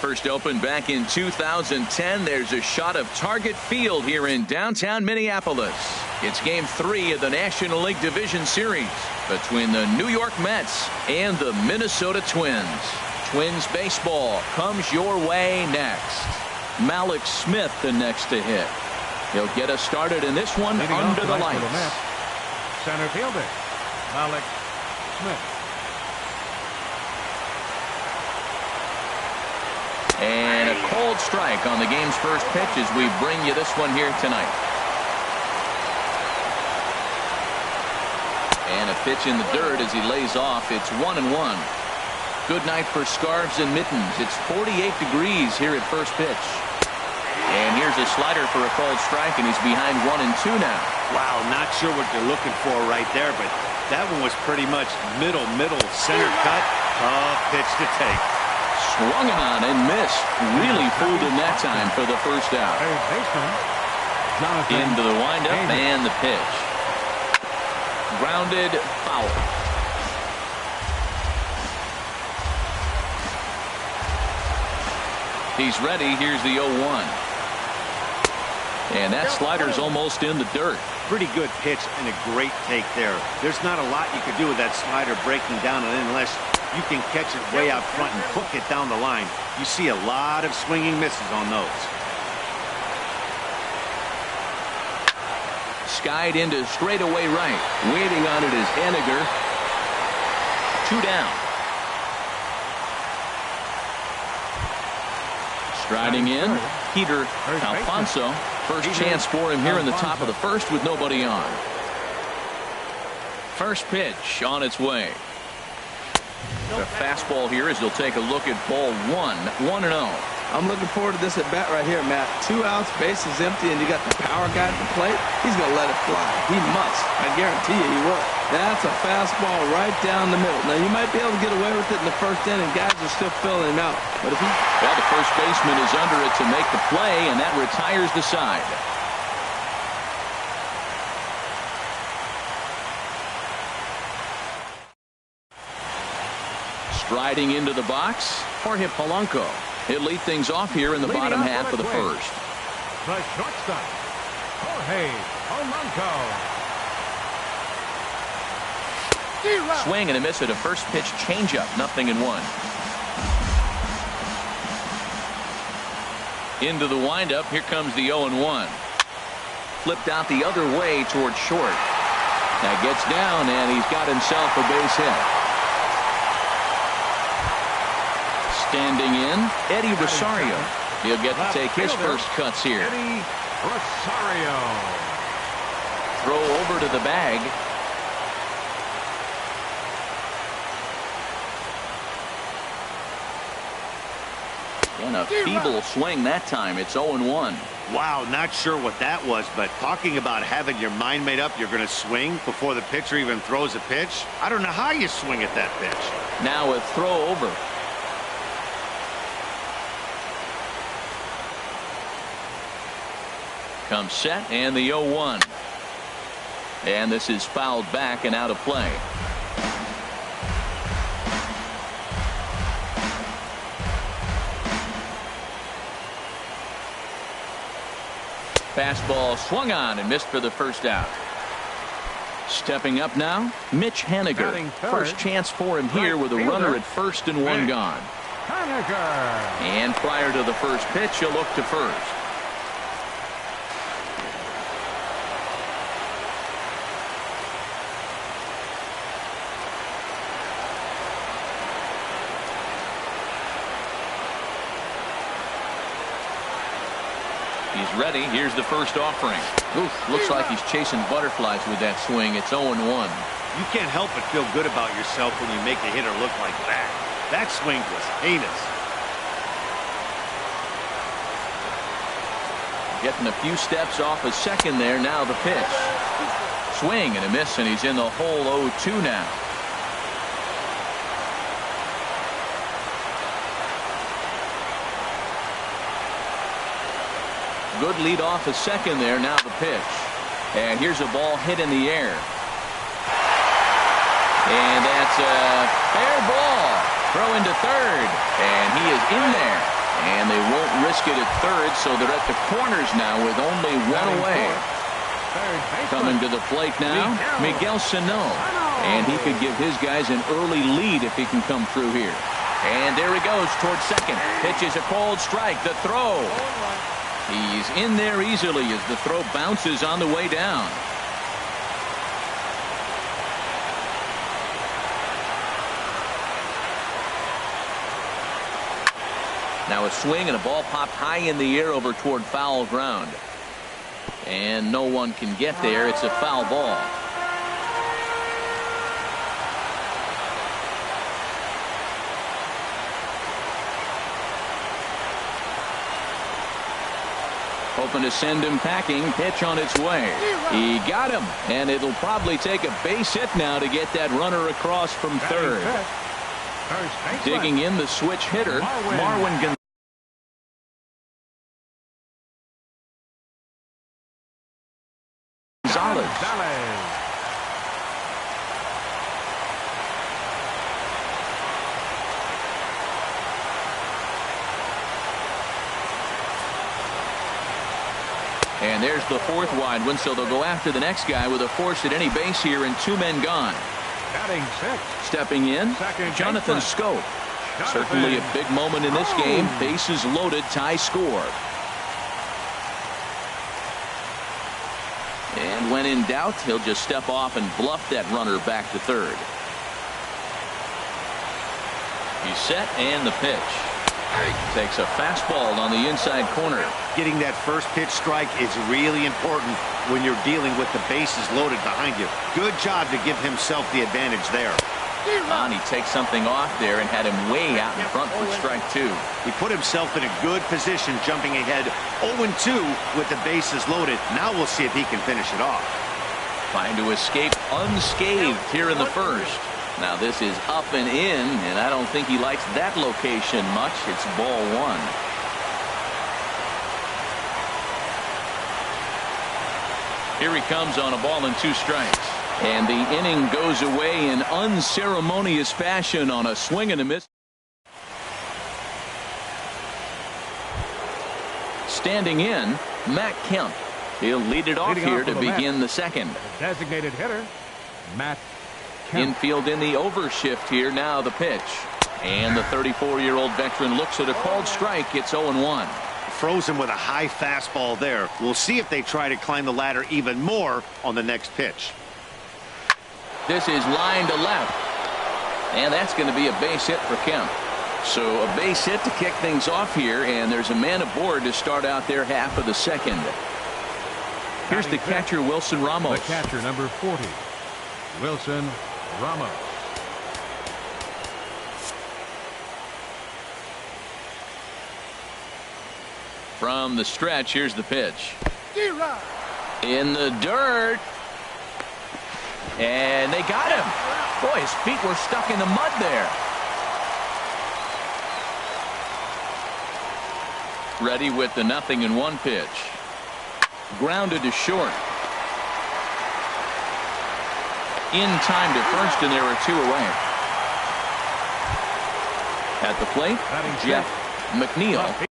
first opened back in 2010. There's a shot of Target Field here in downtown Minneapolis. It's Game 3 of the National League Division Series between the New York Mets and the Minnesota Twins. Twins baseball comes your way next. Malik Smith the next to hit. He'll get us started in this one under the lights. Center fielder Malik Smith. And a cold strike on the game's first pitch as we bring you this one here tonight. And a pitch in the dirt as he lays off. It's 1-1. Good night for scarves and mittens. It's 48 degrees here at first pitch. And here's a slider for a called strike, and he's behind 1-2 now. Wow, not sure what they're looking for right there, but that one was pretty much middle center cut. Tough pitch to take. Swung on and missed. Really fooled him that time for the first out. Into the windup and the pitch. Grounded foul. He's ready. Here's the 0-1. And that slider's almost in the dirt. Pretty good pitch and a great take there. There's not a lot you could do with that slider breaking down, and unless you can catch it way out front and hook it down the line, you see a lot of swinging misses on those. Skied into straightaway right. Waiting on it is Haniger. 2 down. Striding in, Peter Alfonso. First chance for him here in the top of the first with nobody on. First pitch on its way. The fastball here as he'll take a look at ball 1-0. I'm looking forward to this at bat right here, Matt. 2 outs, bases empty, and you got the power guy at the plate. He's going to let it fly. He must. I guarantee you he will. That's a fastball right down the middle. Now, you might be able to get away with it in the first inning. Guys are still filling him out. But if he... Well, the first baseman is under it to make the play, and that retires the side. Striding into the box, Jorge Polanco. He'll lead things off here in the bottom half of the first. The shortstop, Jorge Polanco. Swing and a miss at a first pitch changeup. 0-1. Into the windup. Here comes the 0-1. Flipped out the other way towards short. That gets down, and he's got himself a base hit. Standing in, Eddie Rosario. He'll get to take his first cuts here. Eddie Rosario. Throw over to the bag. And a feeble swing that time. It's 0-1. Wow, not sure what that was, but talking about having your mind made up you're going to swing before the pitcher even throws a pitch. I don't know how you swing at that pitch. Now a throw over. Comes set and the 0-1. And this is fouled back and out of play. Fastball swung on and missed for the first out. Stepping up now, Mitch Haniger. First chance for him here with a runner at first and 1 gone. Haniger. And prior to the first pitch, he'll look to first. He's ready. Here's the first offering. Oof, looks like he's chasing butterflies with that swing. It's 0-1. You can't help but feel good about yourself when you make a hitter look like that. That swing was heinous. Getting a few steps off a second there. Now the pitch. Swing and a miss, and he's in the hole 0-2 now. Good lead off a second there. Now the pitch. And here's a ball hit in the air. And that's a fair ball. Throw into third. And he is in there. And they won't risk it at third, so they're at the corners now with only one away. Coming to the plate now, Miguel Sano. And he could give his guys an early lead if he can come through here. And there he goes towards second. Pitches a cold strike. The throw. He's in there easily as the throw bounces on the way down. Now a swing and a ball popped high in the air over toward foul ground. And no one can get there. It's a foul ball. Hoping to send him packing. Pitch on its way. He got him. And it'll probably take a base hit now to get that runner across from third. Digging in the switch hitter, Marwin Gonzalez. And there's the fourth wide one, so they'll go after the next guy with a force at any base here and 2 men gone. Stepping in, Jonathan Schoop. Certainly a big moment in this game. Bases loaded, tie score. And when in doubt, he'll just step off and bluff that runner back to third. He's set and the pitch. Takes a fastball on the inside corner. Getting that first pitch strike is really important when you're dealing with the bases loaded behind you. Good job to give himself the advantage there. And he takes something off there and had him way out in front for strike 2. He put himself in a good position jumping ahead 0-2 with the bases loaded. Now we'll see if he can finish it off. Trying to escape unscathed here in the first. Now this is up and in, and I don't think he likes that location much. It's ball 1. Here he comes on a ball and 2 strikes. And the inning goes away in unceremonious fashion on a swing and a miss. Standing in, Matt Kemp. He'll lead it off here to begin the second. Designated hitter, Matt Kemp. Infield in the overshift here. Now the pitch. And the 34-year-old veteran looks at a called strike. It's 0-1. Frozen with a high fastball there. We'll see if they try to climb the ladder even more on the next pitch. This is line to left. And that's going to be a base hit for Kemp. So a base hit to kick things off here, and there's a man aboard to start out their half of the second. Here's the catcher, Wilson Ramos. The catcher, number 40, Wilson Ramos. From the stretch, here's the pitch. In the dirt. And they got him. Boy, his feet were stuck in the mud there. Ready with the 0-1 pitch. Grounded to short. In time to first, and there are 2 away. At the plate, Jeff McNeil.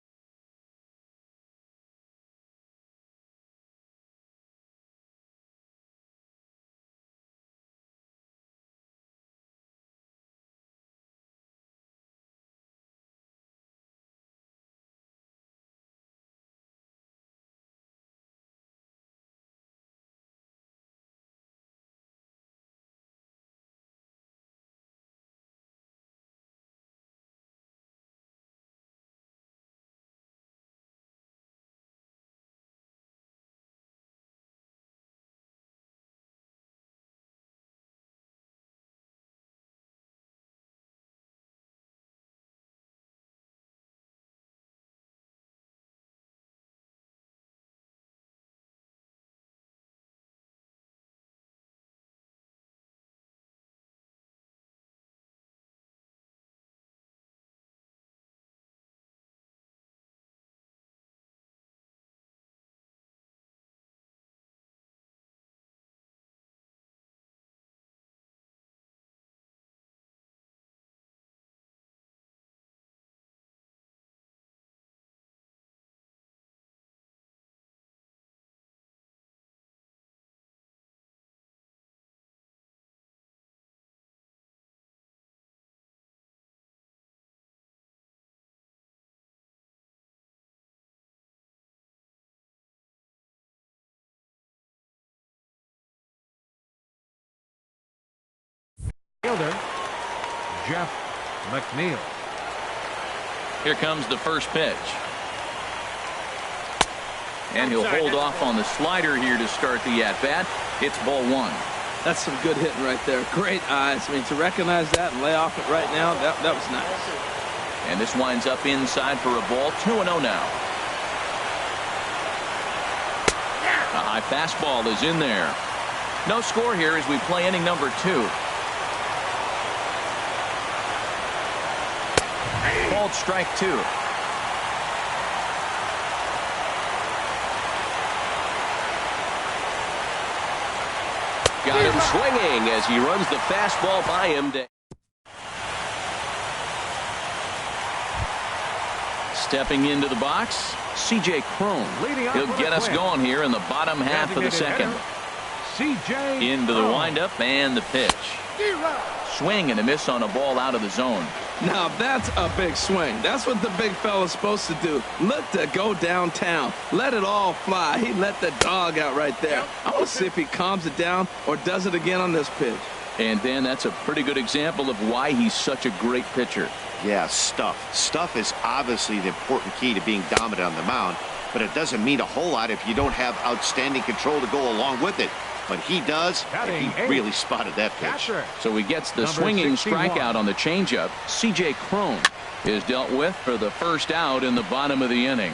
Fielder, Jeff McNeil. Here comes the first pitch. And he'll hold off on the slider here to start the at-bat. It's ball one. That's some good hitting right there. Great eyes. I mean, to recognize that and lay off it right now, that was nice. And this winds up inside for a ball. 2-0 now. A high fastball is in there. No score here as we play inning number 2. Called strike 2. Got him swinging as he runs the fastball by him. Stepping into the box, C.J. Cron. He'll get us going here in the bottom half of the second. C.J. Into the windup and the pitch. Swing and a miss on a ball out of the zone. Now that's a big swing. That's what the big fella's supposed to do. Look to go downtown. Let it all fly. He let the dog out right there. I want to see if he calms it down or does it again on this pitch. And Dan, that's a pretty good example of why he's such a great pitcher. Yeah, stuff. Stuff is obviously the important key to being dominant on the mound, but it doesn't mean a whole lot if you don't have outstanding control to go along with it. But he does, and he really spotted that pitch. So he gets the swinging strikeout on the changeup. C.J. Cron is dealt with for the first out in the bottom of the inning.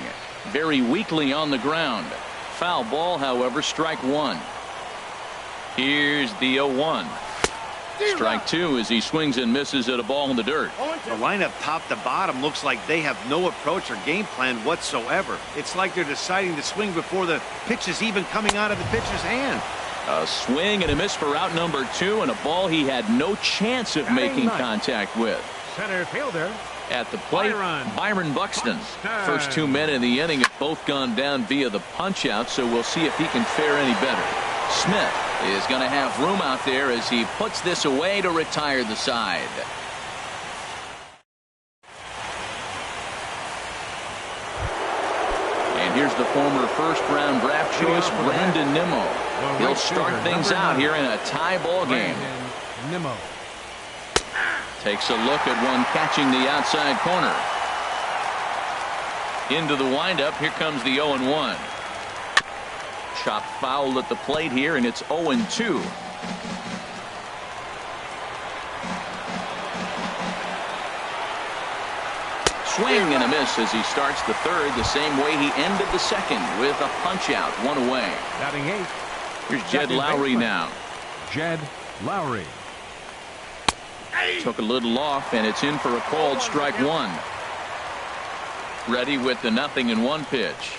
Very weakly on the ground. Foul ball, however, strike 1. Here's the 0-1. Strike 2 as he swings and misses at a ball in the dirt. The lineup top to bottom looks like they have no approach or game plan whatsoever. It's like they're deciding to swing before the pitch is even coming out of the pitcher's hand. A swing and a miss for out number 2 and a ball he had no chance of making contact with. Center fielder. At the plate, Byron Buxton. First 2 men in the inning have both gone down via the punch out, so we'll see if he can fare any better. Smith is going to have room out there as he puts this away to retire the side. And here's the former first-round draft choice, Brandon Nimmo. He'll start things out here in a tie ball game. Nimmo takes a look at one catching the outside corner. Into the windup. Here comes the 0-1. Chop foul at the plate here, and it's 0-2. Swing and a miss as he starts the third the same way he ended the second with a punch out, 1 away. Batting 8. Here's Jed Lowry now. Jed Lowry. Took a little off, and it's in for a called strike 1. Ready with the 0-1 pitch.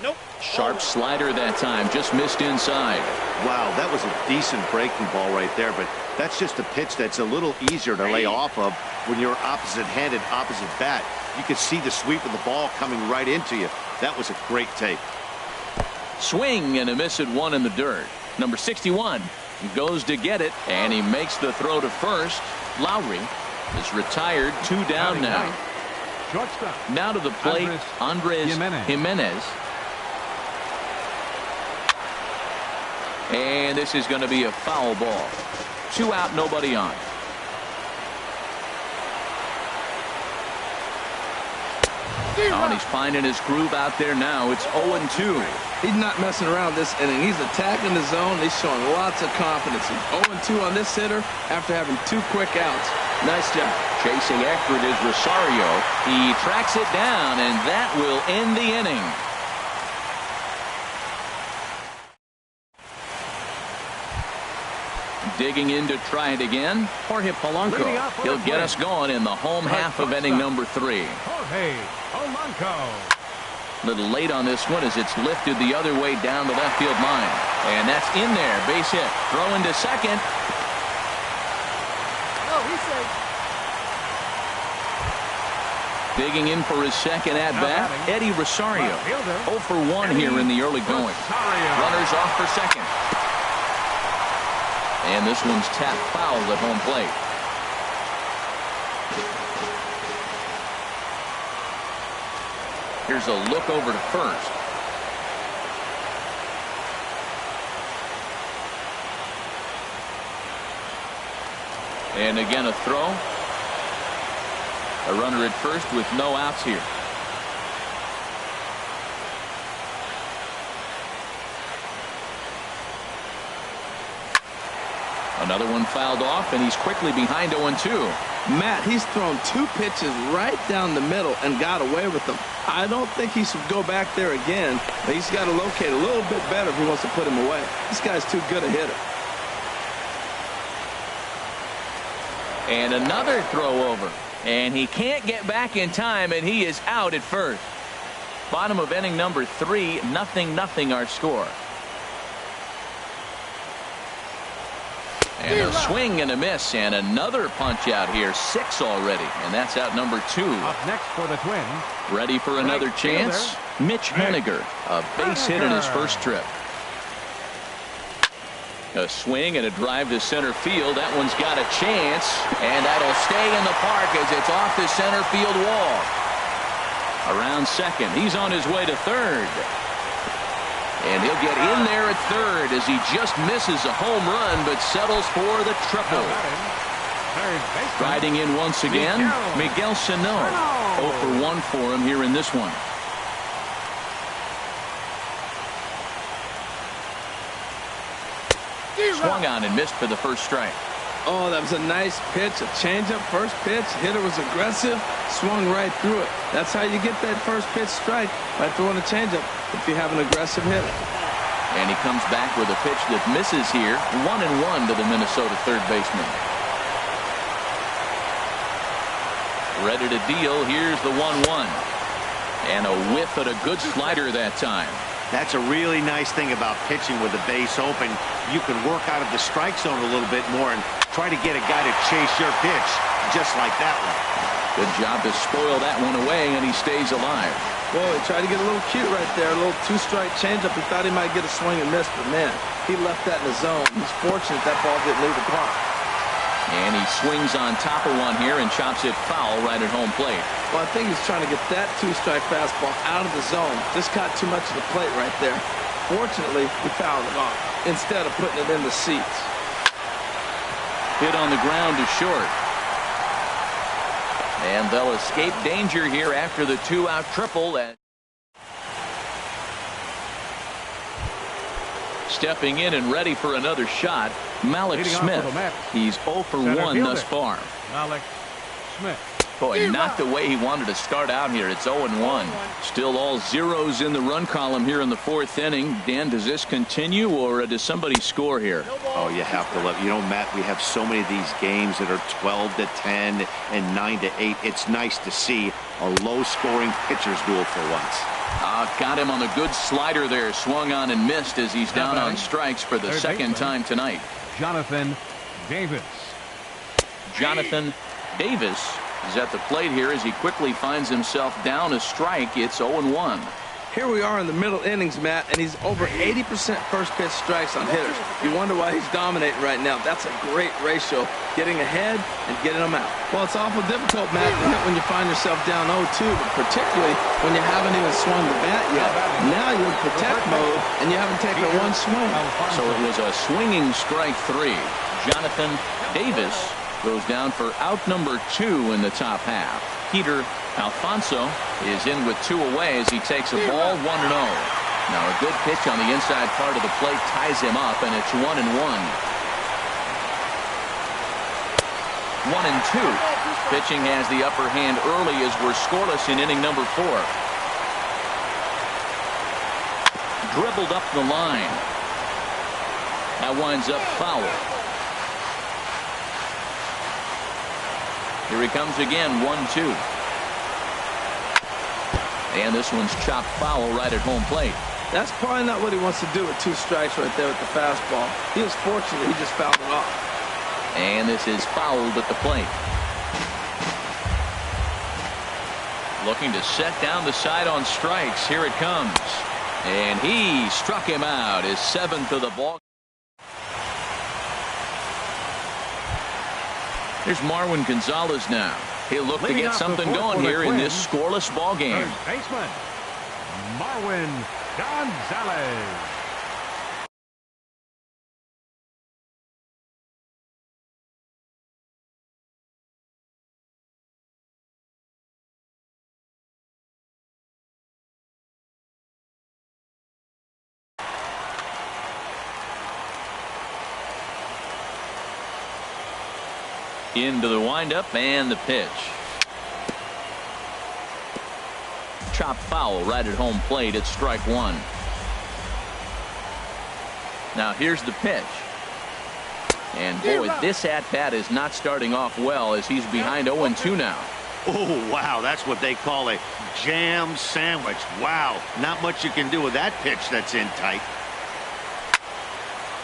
Nope. Sharp slider that time, just missed inside. Wow, that was a decent breaking ball right there, but that's just a pitch that's a little easier to lay off of when you're opposite-handed, opposite bat. You can see the sweep of the ball coming right into you. That was a great take. Swing and a miss at 1 in the dirt. Number 61 goes to get it, and he makes the throw to first. Lowry is retired, 2 down now. Shortstop. Now to the plate, Andres Jimenez. And this is going to be a foul ball. 2 out, nobody on. Oh, and he's finding his groove out there now. It's 0-2. He's not messing around this inning. He's attacking the zone. He's showing lots of confidence. He's 0-2 on this hitter after having 2 quick outs. Nice job. Chasing after it is Rosario. He tracks it down, and that will end the inning. Digging in to try it again, Jorge Polanco. He'll get us going in the home half of inning number 3. Jorge Polanco. A little late on this one as it's lifted the other way down the left field line. And that's in there. Base hit. Throw into second. Oh, he's safe. Digging in for his second at-bat, Eddie Rosario. 0 for 1 here in the early going. Runners off for second. And this one's tapped foul at home plate. Here's a look over to first. And again, a throw. A runner at first with no outs here. Another one fouled off, and he's quickly behind 0-2. Matt, he's thrown 2 pitches right down the middle and got away with them. I don't think he should go back there again. He's got to locate a little bit better if he wants to put him away. This guy's too good a hitter. And another throw over. And he can't get back in time, and he is out at first. Bottom of inning number 3, 0-0 our score. And a swing and a miss, and another punch out here. 6 already, and that's out number 2. Up next for the Twins. Ready for another chance? Mitch Haniger, a base hit in his first trip. A swing and a drive to center field. That one's got a chance, and that'll stay in the park as it's off the center field wall. Around second. He's on his way to third. And he'll get in there at third as he just misses a home run but settles for the triple. Riding in once again, Miguel Sano. 0 for 1 for him here in this one. Swung on and missed for the first strike. Oh, that was a nice pitch, a changeup, first pitch. Hitter was aggressive, swung right through it. That's how you get that first pitch strike, by throwing a changeup if you have an aggressive hitter. And he comes back with a pitch that misses here. 1-1 to the Minnesota third baseman. Ready to deal. Here's the 1-1. And a whiff at a good slider that time. That's a really nice thing about pitching with the base open. You can work out of the strike zone a little bit more and try to get a guy to chase your pitch, just like that one. Good job to spoil that one away, and he stays alive. Boy, he tried to get a little cute right there, a little 2-strike changeup. He thought he might get a swing and miss, but man, he left that in the zone. He's fortunate that ball didn't leave the park. And he swings on top of one here and chops it foul right at home plate. Well, I think he's trying to get that 2-strike fastball out of the zone. Just caught too much of the plate right there. Fortunately, he fouled it off instead of putting it in the seats. Hit on the ground to short. And they'll escape danger here after the 2-out triple. Stepping in and ready for another shot, Malik Smith. He's 0 for 1 thus far. Malik Smith. Boy, not the way he wanted to start out here. It's 0-1. Still all zeros in the run column here in the 4th inning. Dan, does this continue, or does somebody score here? Oh, you have to love. You know, Matt, we have so many of these games that are 12-10 and 9-8. It's nice to see a low-scoring pitcher's duel for once. Got him on the good slider there. Swung on and missed as he's down on strikes for the second time tonight. Jonathan Davis. Jonathan Davis is at the plate here as he quickly finds himself down a strike. It's 0-1. Here we are in the middle innings, Matt, and he's over 80% first pitch strikes on hitters. You wonder why he's dominating right now. That's a great ratio, getting ahead and getting them out. Well, it's awful difficult, Matt, to hit when you find yourself down 0-2, but particularly when you haven't even swung the bat yet. Now you're in protect mode, and you haven't taken one swing. So it was a swinging strike 3. Jonathan Davis goes down for out number 2 in the top half. Peter Alfonso is in with 2 away as he takes a ball 1-0. Now a good pitch on the inside part of the plate ties him up, and it's 1-1. 1-2. Pitching has the upper hand early as we're scoreless in inning number 4. Dribbled up the line. That winds up foul. Here he comes again, 1-2. And this one's chopped foul right at home plate. That's probably not what he wants to do with 2 strikes right there with the fastball. He was fortunate he just fouled it off. And this is fouled at the plate. Looking to set down the side on strikes. Here it comes. And he struck him out. His 7th of the ball. Here's Marwin Gonzalez now. He'll look to get something going here in this scoreless ball game. Baseman Marwin Gonzalez. Into the windup and the pitch. Chop foul right at home plate. It's strike one. Now here's the pitch. And boy, this at-bat is not starting off well as he's behind 0-2 now. Oh, wow, that's what they call a jam sandwich. Wow, not much you can do with that pitch that's in tight.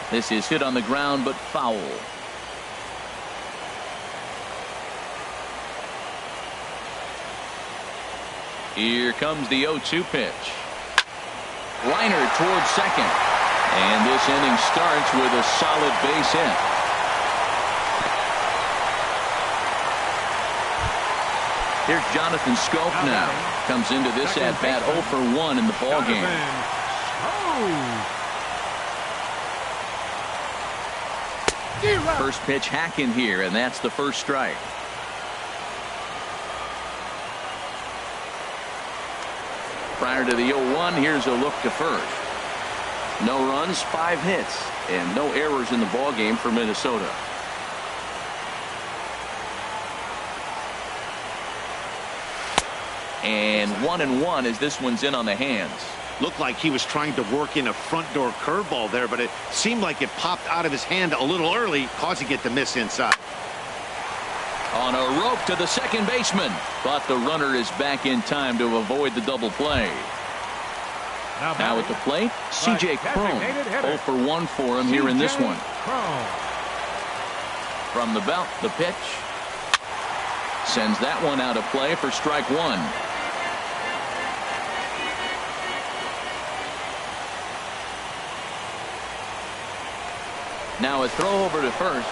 This is hit on the ground, but foul. Here comes the 0-2 pitch. Liner towards second. And this inning starts with a solid base hit. Here's Jonathan Schoop now. Comes into this at-bat 0 for 1 in the ballgame. First pitch hacking here, and that's the first strike. Prior to the 0-1, here's a look to first. No runs, 5 hits, and no errors in the ballgame for Minnesota. And 1-1 as this one's in on the hands. Looked like he was trying to work in a front door curveball there, but it seemed like it popped out of his hand a little early, causing it to miss inside. On a rope to the second baseman, but the runner is back in time to avoid the double play. Now at the plate, C.J. Cron. 0 for 1 for him here in this one. From the belt, the pitch. Sends that one out of play for strike one. Now a throw over to first.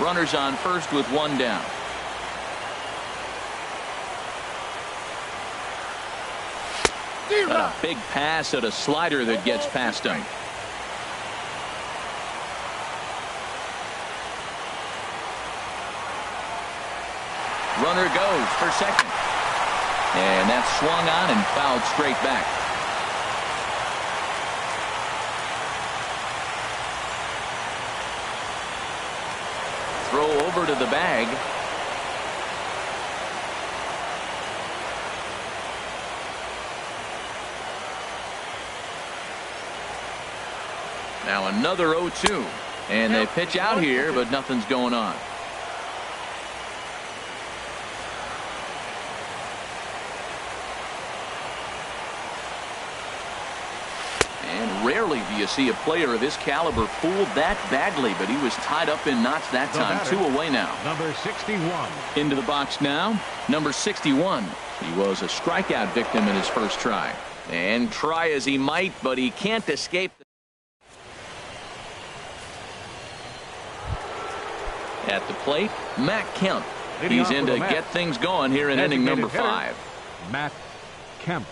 Runners on first with one down. But a big pass at a slider that gets past him. Runner goes for second. And that's swung on and fouled straight back. Throw over to the bag. Now another 0-2. And they pitch out here, but nothing's going on. And rarely do you see a player of his caliber fooled that badly, but he was tied up in knots that time. 2 away now. Number 61. Into the box now, number 61. He was a strikeout victim in his first try. And try as he might, but he can't escape. At the plate, Matt Kemp. He's in to get things going here in inning number 5. Matt Kemp.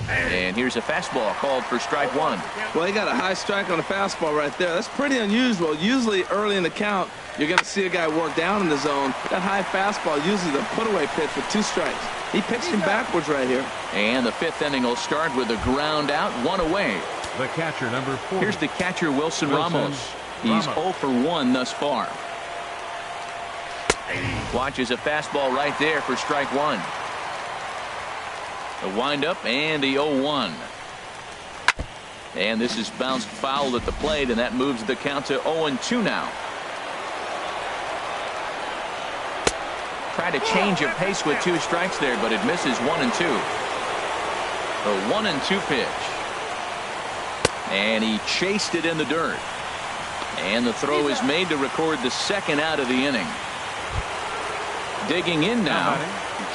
And here's a fastball called for strike one. Well, he got a high strike on a fastball right there. That's pretty unusual. Usually early in the count, you're going to see a guy work down in the zone. That high fastball, usually the put-away pitch with 2 strikes. He pitched him backwards right here. And the 5th inning will start with a ground out, 1 away. The catcher, number 4. Here's the catcher, Wilson Ramos. He's 0 for 1 thus far. Watches a fastball right there for strike one. The windup and the 0-1. And this is bounced foul at the plate, and that moves the count to 0-2 now. Try to change of pace with 2 strikes there, but it misses 1-2. The 1-2 pitch. And he chased it in the dirt. And the throw is made to record the 2nd out of the inning. Digging in now,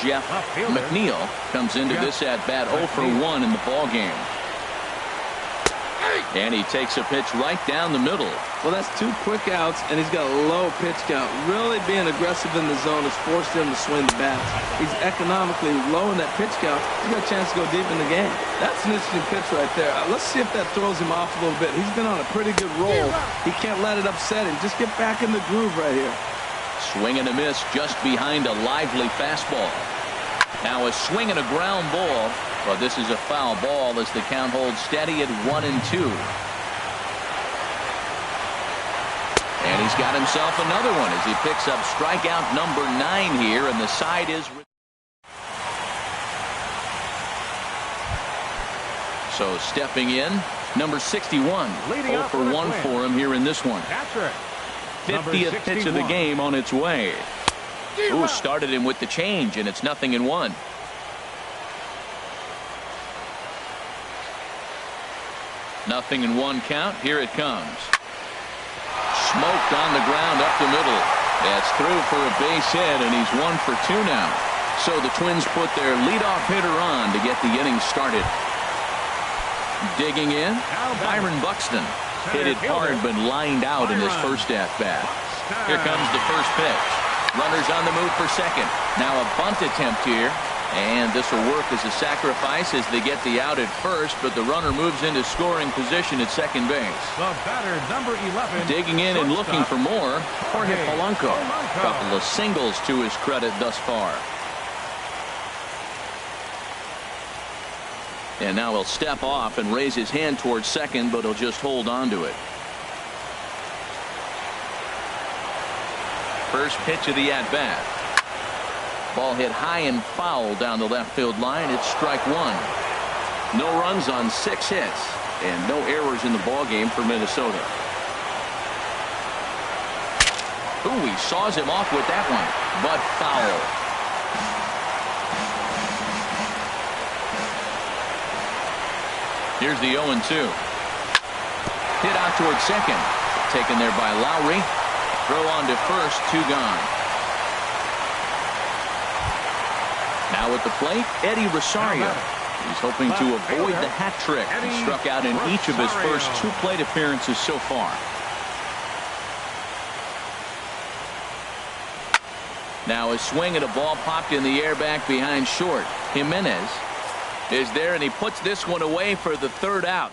Jeff McNeil comes into this at-bat 0 for 1 in the ballgame. And he takes a pitch right down the middle. Well, that's 2 quick outs, and he's got a low pitch count. Really being aggressive in the zone has forced him to swing the bats. He's economically low in that pitch count. He's got a chance to go deep in the game. That's an interesting pitch right there. Let's see if that throws him off a little bit. He's been on a pretty good roll. He can't let it upset him. Just get back in the groove right here. Swing and a miss just behind a lively fastball. Now a swing and a ground ball, but this is a foul ball as the count holds steady at 1-2. And he he's got himself another one as he picks up strikeout number 9 here, and the side is. So stepping in, number 61. 0 for 1 for him here in this one. 50th pitch of the game on its way. Ooh, started him with the change, and it's 0-1. Nothing in 1 count. Here it comes. Smoked on the ground up the middle. That's through for a base hit, and he's 1 for 2 now. So the Twins put their leadoff hitter on to get the inning started. Digging in, Byron Buxton. Hit it hard but lined out in his first at-bat. Here comes the first pitch. Runners on the move for second. Now a bunt attempt here. And this will work as a sacrifice as they get the out at first, but the runner moves into scoring position at second base. The batter, number 11. Digging in and looking for more, Jorge Polanco. A couple of singles to his credit thus far. And now he'll step off and raise his hand towards second, but he'll just hold on to it. First pitch of the at-bat. Ball hit high and foul down the left field line. It's strike 1. No runs on 6 hits and no errors in the ball game for Minnesota. Ooh, he saws him off with that one, but foul. Here's the 0-2. Hit out towards second. Taken there by Lowry. Throw on to first, 2 gone. Now at the plate, Eddie Rosario. He's hoping to avoid the hat trick. He struck out in each of his first 2 plate appearances so far. Now a swing and a ball popped in the air back behind short. Jimenez is there, and he puts this one away for the 3rd out.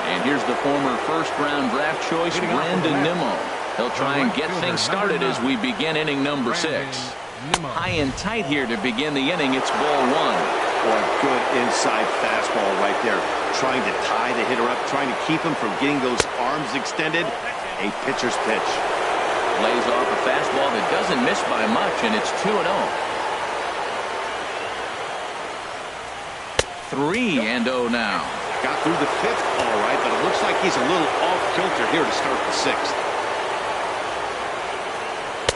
And here's the former first-round draft choice, Brandon Nimmo. He'll try and get things started as we begin inning number 6. High and tight here to begin the inning. It's ball 1. Boy, good inside fastball right there. Trying to tie the hitter up, trying to keep him from getting those arms extended. A pitcher's pitch. Lays off a fastball that doesn't miss by much, and it's 2-0. 3-0 now. Got through the 5th all right, but it looks like he's a little off kilter here to start the 6th.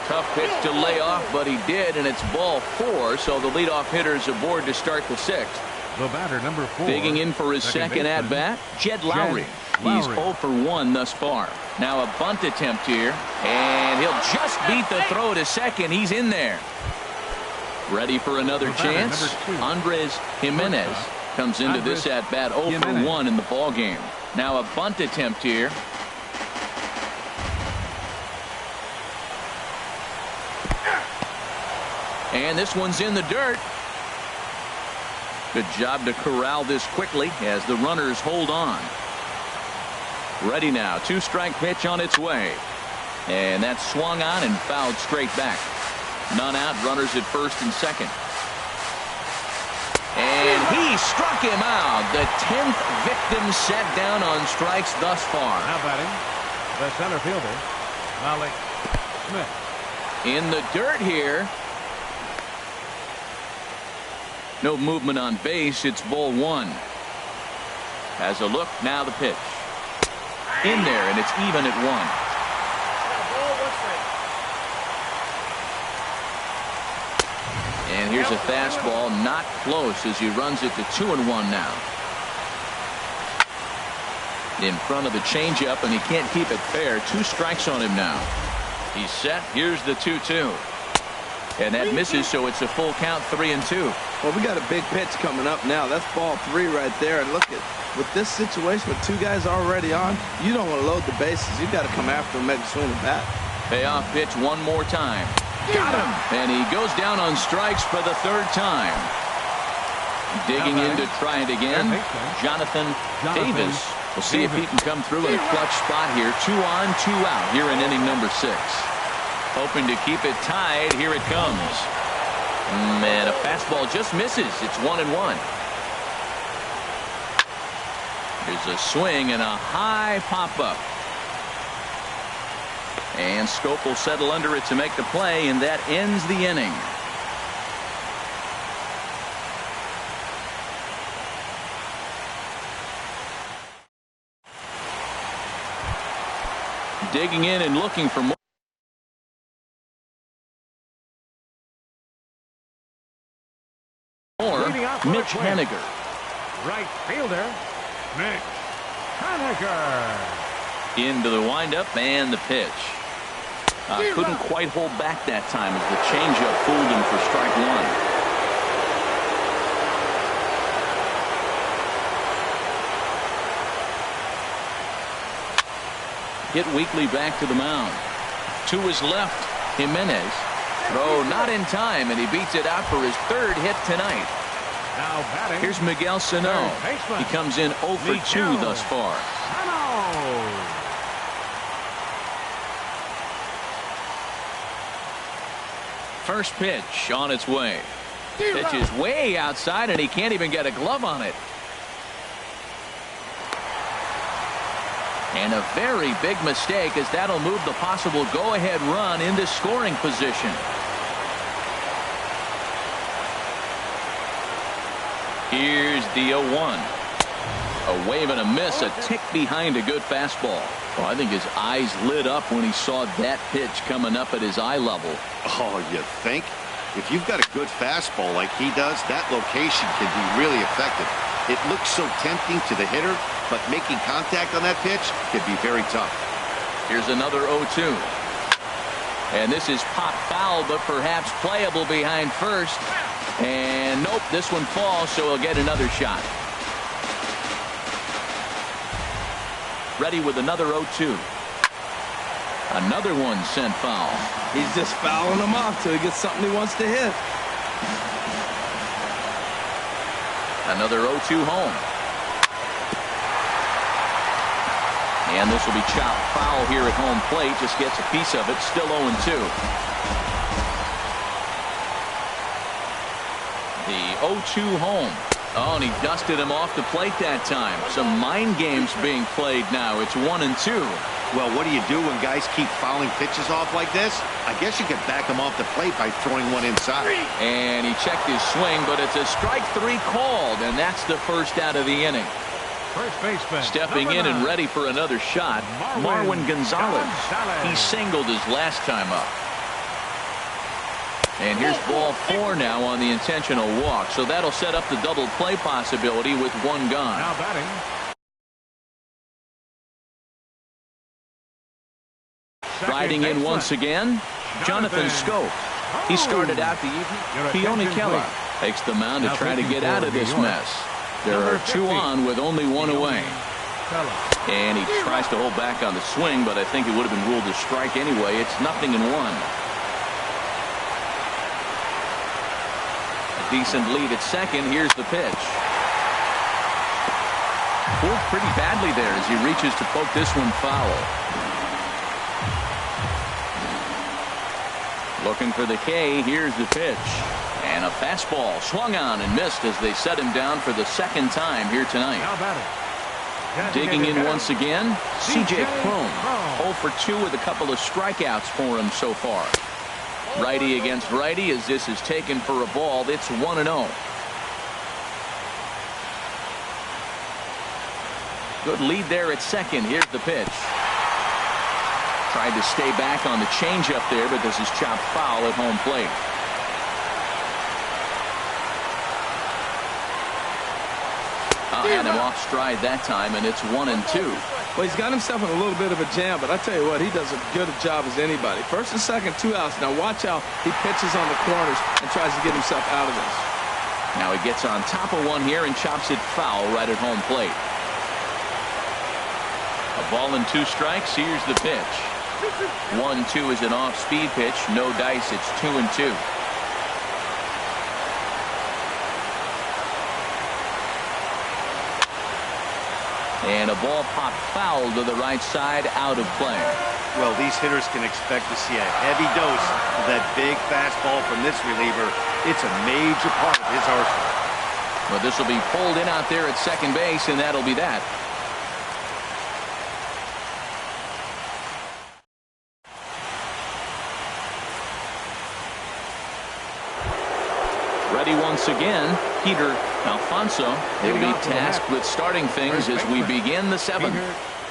Tough pitch to lay off, but he did, and it's ball 4, so the leadoff hitter is aboard to start the 6th. The batter, number 4. Digging in for his second at-bat, Jed Lowry. He's 0 for 1 thus far. Now a bunt attempt here, and he'll just beat the throw to second. He's in there. Ready for another chance. Andres Jimenez comes into this at-bat 0 for 1 in the ball game. Now a bunt attempt here. And this one's in the dirt. Good job to corral this quickly as the runners hold on. Ready now. 2-strike pitch on its way. And that's swung on and fouled straight back. None out. Runners at first and second. And he struck him out. The 10th victim set down on strikes thus far. Now batting, the center fielder, Alec Smith. In the dirt here. No movement on base. It's ball 1. Has a look. Now the pitch. In there, and it's even at 1. And here's a fastball, not close as he runs it to 2-1 now. In front of the changeup, and he can't keep it fair. 2 strikes on him now. He's set. Here's the 2-2. And that misses, so it's a full count, 3-2. Well, we got a big pitch coming up now. That's ball 3 right there. And look at, with this situation with 2 guys already on, you don't want to load the bases. You got to come after him, make a swing of bat. Payoff pitch one more time. Got him. And he goes down on strikes for the 3rd time. Digging in to try it again. Jonathan Davis. We'll see if he can come through in a clutch spot here. 2 on, 2 out here in inning number 6. Hoping to keep it tied. Here it comes. And a fastball just misses. It's 1-1. Here's a swing and a high pop-up. And Schoop will settle under it to make the play, and that ends the inning. Digging in and looking for more. Mitch Haniger. Right fielder, Mitch Haniger. Into the windup and the pitch. Couldn't quite hold back that time as the changeup fooled him for strike one. Hit weakly back to the mound. To his left, Jimenez. Throw not in time, and he beats it out for his third hit tonight. Now batting. Here's Miguel Sano. He comes in 0 for 2 thus far. First pitch on its way. Pitch is way outside, and he can't even get a glove on it. And a very big mistake, as that'll move the possible go-ahead run into scoring position. Here's the 0-1. A wave and a miss, a tick behind a good fastball. Well, I think his eyes lit up when he saw that pitch coming up at his eye level. Oh, you think? If you've got a good fastball like he does, that location can be really effective. It looks so tempting to the hitter, but making contact on that pitch could be very tough. Here's another 0-2. And this is pop foul, but perhaps playable behind first. And nope, this one falls, so he'll get another shot. Ready with another 0-2. Another one sent foul. He's just fouling them off till he gets something he wants to hit. Another 0-2 home. And this will be chopped foul here at home plate. Just gets a piece of it. Still 0-2. The 0-2 home. Oh, and he dusted him off the plate that time. Some mind games being played now. It's 1-2. Well, what do you do when guys keep fouling pitches off like this? I guess you could back him off the plate by throwing one inside. And he checked his swing, but it's a strike 3 called, and that's the first out of the inning. First baseman. Stepping in and ready for another shot, Marwin Gonzalez. He singled his last time up. And here's ball 4 now on the intentional walk, so that'll set up the double play possibility with one gone. Now batting. Riding in once again, Jonathan Schoop. He started out the evening. Keone Kela takes the mound to try to get out of this mess. There are 2 on with only 1 away. And he tries to hold back on the swing, but I think it would have been ruled a strike anyway. It's 0-1. A decent lead at second. Here's the pitch. Pulled pretty badly there as he reaches to poke this one foul. Looking for the K. Here's the pitch. And a fastball swung on and missed as they set him down for the second time here tonight. Digging in once again, C.J. Cron. 0 for 2 with a couple of strikeouts for him so far. Righty against righty as this is taken for a ball. It's 1-0. Good lead there at second. Here's the pitch. Tried to stay back on the changeup there, but this is chopped foul at home plate. Had him off stride that time, and it's 1-2. Well, he's got himself in a little bit of a jam, but I tell you what, he does as good a job as anybody. First and second, 2 outs. Now watch how he pitches on the corners and tries to get himself out of this. Now he gets on top of one here and chops it foul right at home plate. A ball and 2 strikes. Here's the pitch. 1-2 is an off-speed pitch. No dice. It's 2-2. And a ball popped foul to the right side, out of play. Well, these hitters can expect to see a heavy dose of that big fastball from this reliever. It's a major part of his arsenal. Well, this will be pulled in out there at second base, and that'll be that. Ready once again, Peter Alfonso. He'll be tasked with starting things as we begin the seventh.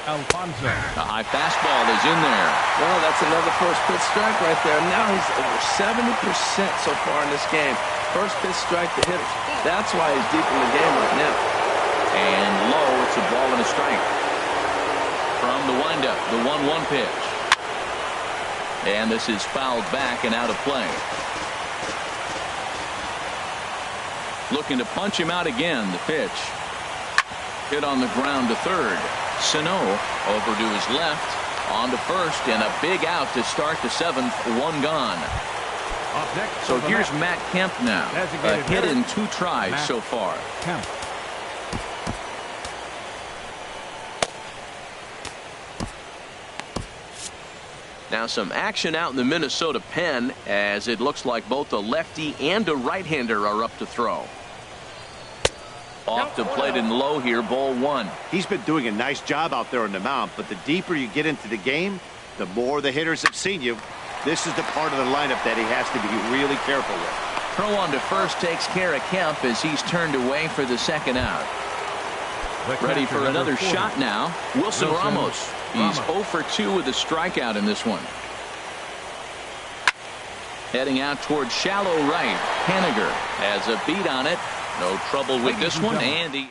Alfonso. A high fastball is in there. Well, that's another first pitch strike right there. Now he's over 70% so far in this game. First pitch strike to hitters. That's why he's deep in the game right now. And low, it's a ball and a strike. From the windup, the 1-1 pitch. And this is fouled back and out of play. Looking to punch him out again, the pitch. Hit on the ground to third. Sano over to his left, on to first, and a big out to start the seventh, one gone. Up next, So here's Matt Kemp now. A hit in 2 tries Matt so far. Kemp. Now some action out in the Minnesota pen, as it looks like both a lefty and a right-hander are up to throw. Off the plate and low here, ball 1. He's been doing a nice job out there on the mound, but the deeper you get into the game, the more the hitters have seen you. This is the part of the lineup that he has to be really careful with. Throw on to first takes care of Kemp as he's turned away for the second out. Ready for another shot now. Wilson Ramos. He's 0 for 2 with a strikeout in this one. Heading out towards shallow right. Haniger has a beat on it. No trouble with this one. And he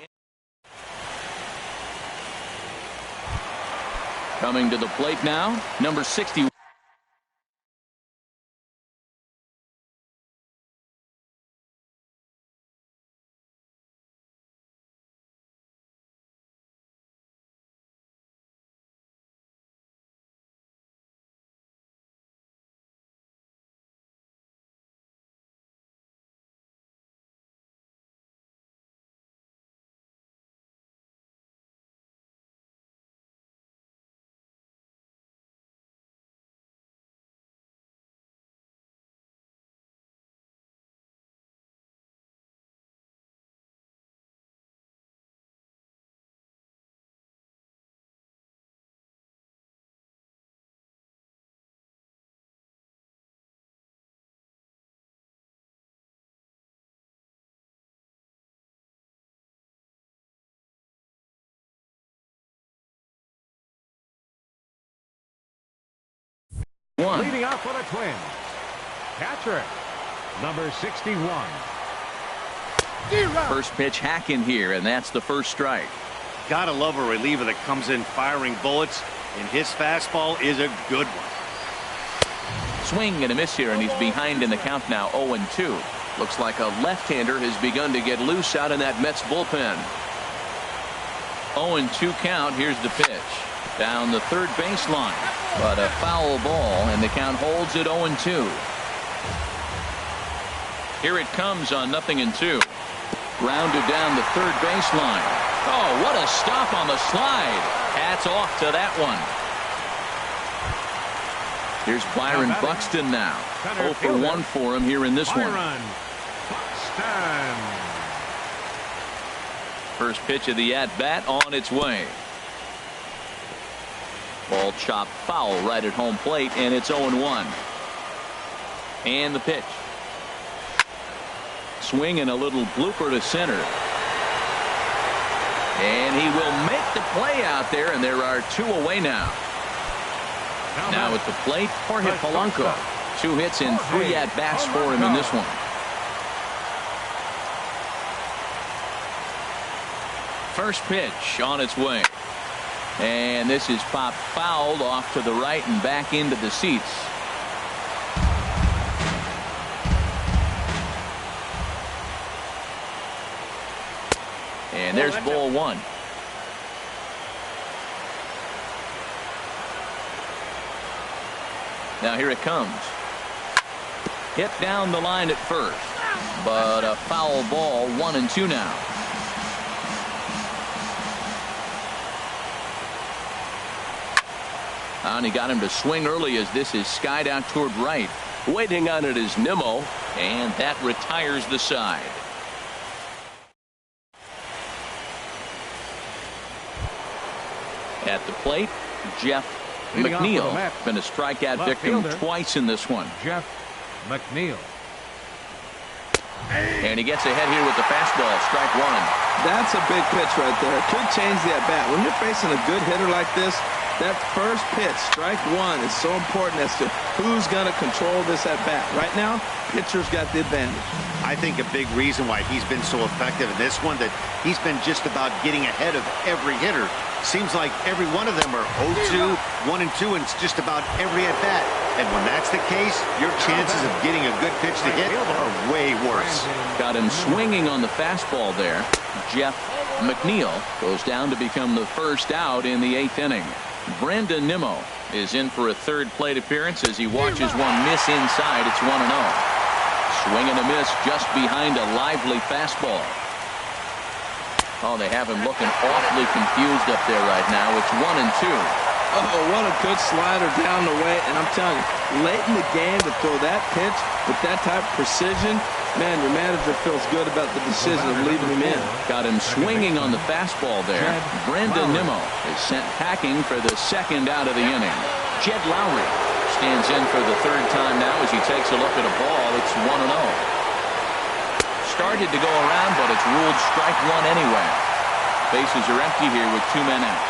coming to the plate now, number 60. Leading off for the Twins, catcher, number 61. First pitch hack in here, and that's the first strike. Gotta love a reliever that comes in firing bullets, and his fastball is a good one. Swing and a miss here, and he's behind in the count now, 0-2. Looks like a left-hander has begun to get loose out in that Mets bullpen. 0-2 count. Here's the pitch. Down the third baseline, but a foul ball, and the count holds at 0-2. Here it comes on 0-2. Grounded down the third baseline. Oh, what a stop on the slide. Hats off to that one. Here's Byron Buxton now. 0 for 1 for him here in this one. Buxton. First pitch of the at-bat on its way. Ball chopped foul right at home plate, and it's 0-1. And the pitch. Swing and a little blooper to center. And he will make the play out there, and there are 2 away now. Now at the plate, Jorge Polanco. 2 hits and 3 at-bats for him in this one. First pitch on its way. And this is popped fouled off to the right and back into the seats. And there's ball 1. Now here it comes. Hit down the line at first, but a foul ball, 1-2 now. And he got him to swing early as this is skied out toward right. Waiting on it is Nimmo, and that retires the side. At the plate, Jeff McNeil. Been a strikeout victim twice in this one. Jeff McNeil. And he gets ahead here with the fastball, strike one. That's a big pitch right there. It could change the at-bat. When you're facing a good hitter like this, that first pitch, strike one, is so important as to who's going to control this at-bat. Right now, pitcher's got the advantage. I think a big reason why he's been so effective in this one, that he's been just about getting ahead of every hitter. Seems like every one of them are 0-2, 1-2, and it's just about every at-bat. And when that's the case, your chances of getting a good pitch to hit are way worse. Got him swinging on the fastball there. Jeff McNeil goes down to become the first out in the 8th inning. Brandon Nimmo is in for a third plate appearance as he watches one miss inside. It's 1-0. Swing and a miss just behind a lively fastball. Oh, they have him looking awfully confused up there right now. It's 1-2. Oh, what a good slider down the way. And I'm telling you, late in the game to throw that pitch with that type of precision, man, your manager feels good about the decision of leaving him in. Got him swinging on the fastball there. Brandon Nimmo is sent packing for the second out of the inning. Jed Lowry stands in for the third time now as he takes a look at a ball. It's 1-0. Started to go around, but it's ruled strike one anyway. Bases are empty here with 2 men out.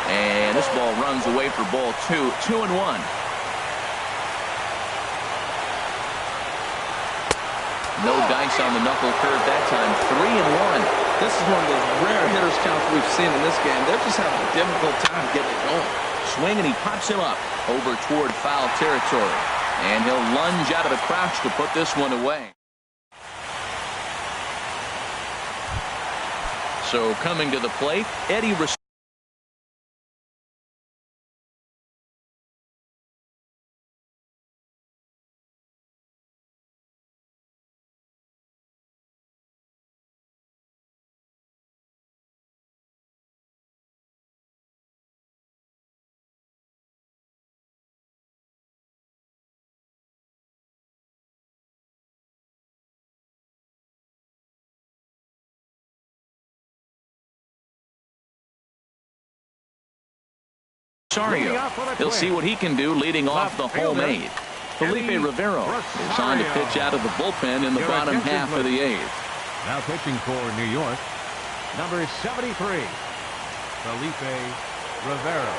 And this ball runs away for ball 2. 2-1. No dice on the knuckle curve that time. 3-1. This is one of those rare hitters counts we've seen in this game. They're just having a difficult time getting it going. Swing, and he pops him up over toward foul territory. And he'll lunge out of the crouch to put this one away. So coming to the plate, Eddie Rosario. He'll see what he can do leading off the home 8. Felipe Rivero is on to pitch out of the bullpen in the bottom half of the 8th. Now pitching for New York, number 73, Felipe Rivero.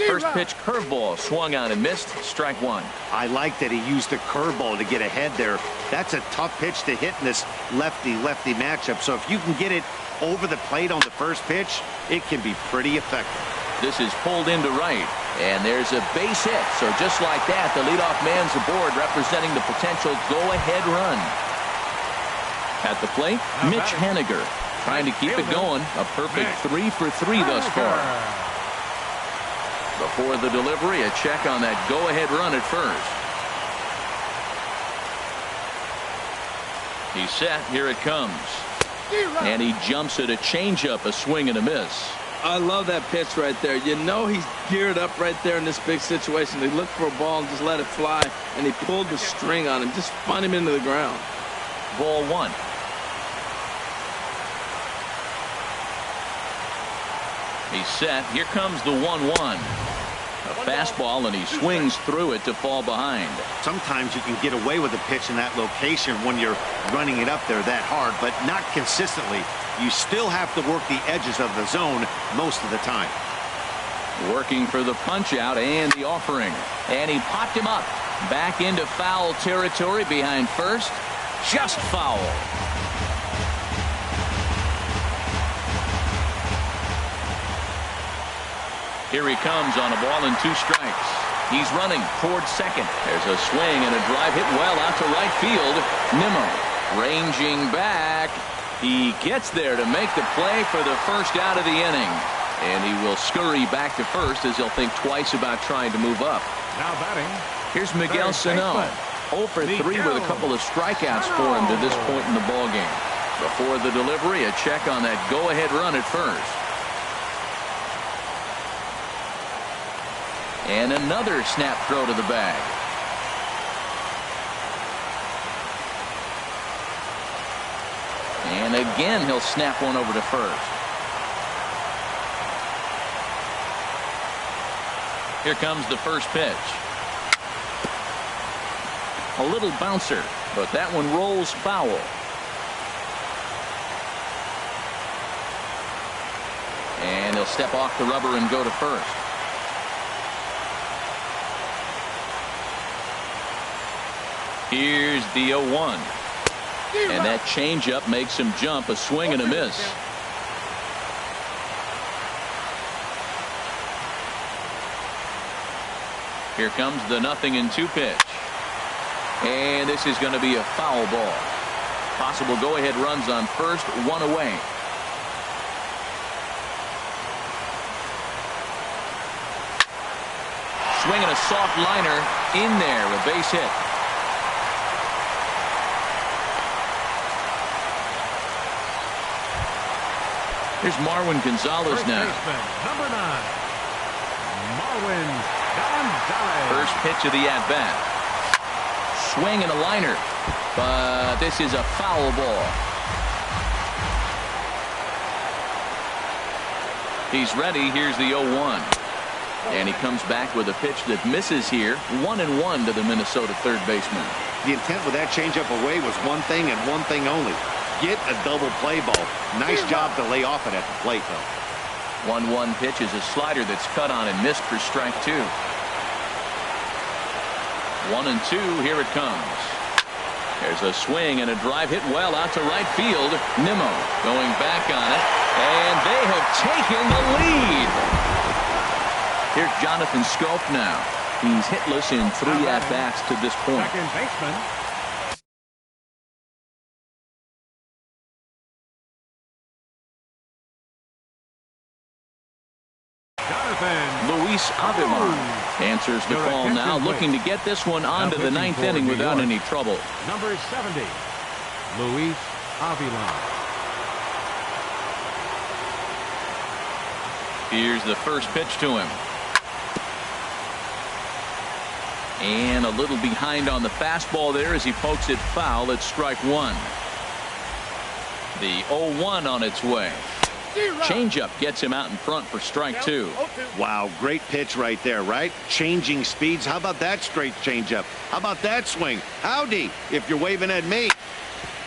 First pitch curveball swung on and missed. Strike one. I like that he used the curveball to get ahead there. That's a tough pitch to hit in this lefty-lefty matchup. So if you can get it over the plate on the first pitch, it can be pretty effective. This is pulled into right, and there's a base hit. So just like that, the leadoff man's aboard, representing the potential go-ahead run. At the plate, Mitch Haniger trying to keep it going. A perfect 3 for 3 thus far. Before the delivery, a check on that go-ahead run at first. He's set. Here it comes. And he jumps at a changeup, a swing and a miss. I love that pitch right there. You know he's geared up right there in this big situation. He looked for a ball and just let it fly, and he pulled the string on him, just spun him into the ground. Ball 1. He's set. Here comes the 1-1. A fastball, and he swings through it to fall behind. Sometimes you can get away with a pitch in that location when you're running it up there that hard, but not consistently. You still have to work the edges of the zone most of the time. Working for the punch out and the offering. And he popped him up. Back into foul territory behind first. Just foul. Here he comes on a ball and 2 strikes. He's running towards second. There's a swing and a drive hit well out to right field. Nimmo ranging back. He gets there to make the play for the first out of the inning. And he will scurry back to first as he'll think twice about trying to move up. Now batting. Here's Miguel Sano. 0 for 3 with a couple of strikeouts for him to this point in the ballgame. Before the delivery, a check on that go-ahead run at first. And another snap throw to the bag. And again, he'll snap one over to first. Here comes the first pitch. A little bouncer, but that one rolls foul. And he'll step off the rubber and go to first. Here's the 0-1. And that changeup makes him jump. A swing and a miss. Here comes the 0-2 pitch. And this is going to be a foul ball. Possible go-ahead runs on first, one away. Swinging a soft liner in there, a base hit. Here's Marwin Gonzalez now. Number 9, Marwin Gonzalez. First pitch of the at-bat. Swing and a liner, but this is a foul ball. He's ready. Here's the 0-1. And he comes back with a pitch that misses here. 1-1 to the Minnesota third baseman. The intent with that changeup away was one thing and one thing only. Get a double play ball. Nice job to lay off it at the plate, though. 1-1 pitch is a slider that's cut on and missed for strike 2. 1-2. Here it comes. There's a swing and a drive hit well out to right field. Nimmo going back on it. And they have taken the lead. Here's Jonathan Schoop now. He's hitless in 3 at-bats to this point. Second baseman. Luis Avimar answers the call now, looking to get this one onto the 9th inning without any trouble. Number 70, Luis Avila. Here's the first pitch to him. And a little behind on the fastball there as he pokes it foul at strike 1. The 0-1 on its way. Changeup gets him out in front for strike 2. Wow, great pitch right there, right? Changing speeds. How about that straight changeup? How about that swing? Howdy, if you're waving at me.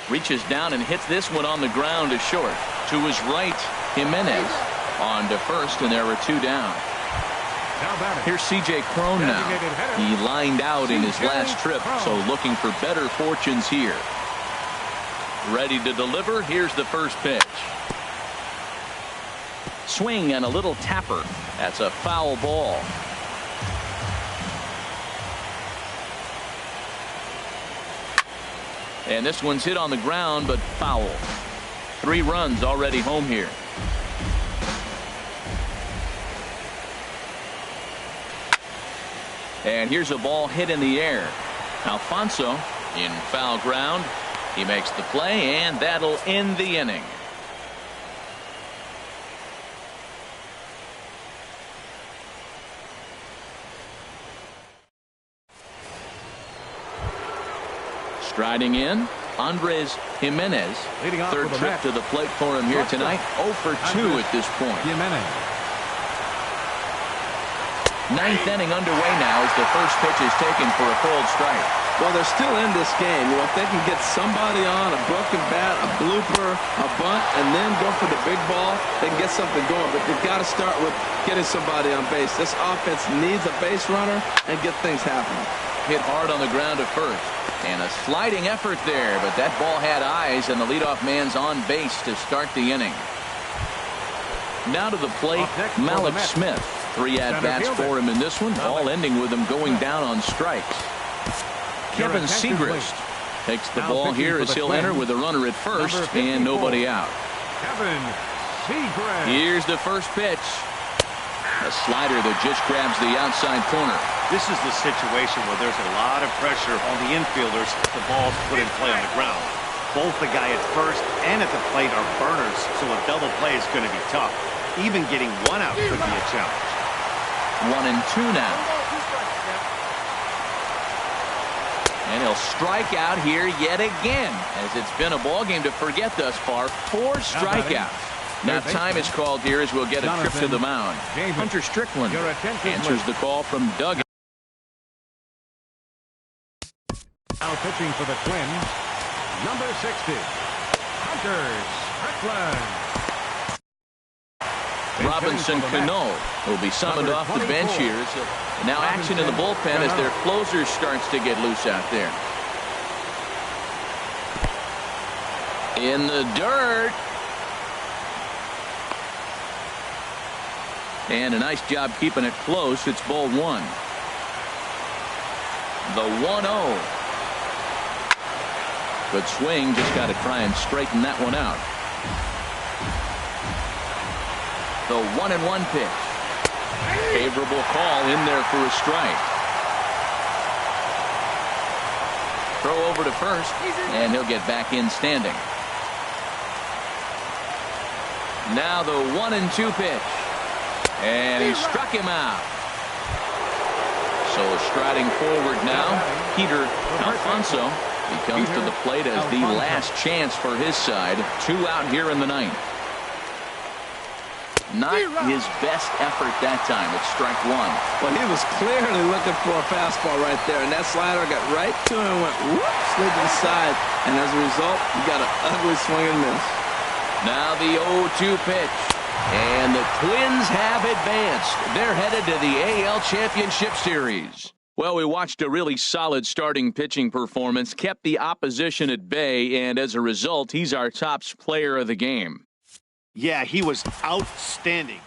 Reaches down and hits this one on the ground to short. To his right, Jimenez on to first, and there are 2 down. Here's C.J. Cron now. He lined out in his last trip, so looking for better fortunes here. Ready to deliver. Here's the first pitch. Swing and a little tapper. That's a foul ball. And this one's hit on the ground, but foul. 3 runs already home here. And here's a ball hit in the air. Alfonso in foul ground. He makes the play, and that'll end the inning. Striding in, Andres Jimenez. Third trip to the plate for him here tonight. 0 for 2 at this point. 9th inning underway now as the first pitch is taken for a called strike. Well, they're still in this game. You know, if they can get somebody on a broken bat, a blooper, a bunt, and then go for the big ball, they can get something going. But they've got to start with getting somebody on base. This offense needs a base runner and get things happening. Hit hard on the ground at first. And a sliding effort there, but that ball had eyes, and the leadoff man's on base to start the inning. Now to the plate, Malik Smith. 3 at-bats for him in this one, all ending with him going down on strikes. Kevin Segrist takes the ball here as he'll enter with a runner at first and nobody out. Kevin Segrist. Here's the first pitch. A slider that just grabs the outside corner. This is the situation where there's a lot of pressure on the infielders if the ball's put in play on the ground. Both the guy at first and at the plate are burners, so a double play is going to be tough. Even getting 1 out could be a challenge. 1-2 now. And he'll strike out here yet again, as it's been a ball game to forget thus far. 4 strikeouts. Now time is called here as we'll get a trip to the mound. Hunter Strickland Your attention, answers please. the call from Doug. Now pitching for the Twins, number 60, Hunter Strickland. Robinson Cano will be summoned off the bench here. So now action in the bullpen as their closer starts to get loose out there. In the dirt. And a nice job keeping it close. It's ball one. The 1-0. Good swing. Just got to try and straighten that one out. The 1-1 pitch. Favorable call in there for a strike. Throw over to first, and he'll get back in standing. Now the 1-2 pitch. And he struck him out. So striding forward now, Peter Alfonso. He comes to the plate as the last chance for his side. 2 out here in the ninth. Not his best effort that time. It's strike one. Well, he was clearly looking for a fastball right there, and that slider got right to him and went whoop, slid to the side. And as a result, he got an ugly swing and miss. Now the 0-2 pitch. And the Twins have advanced. They're headed to the AL Championship Series. Well, we watched a really solid starting pitching performance, kept the opposition at bay, and as a result, he's our top player of the game. Yeah, he was outstanding.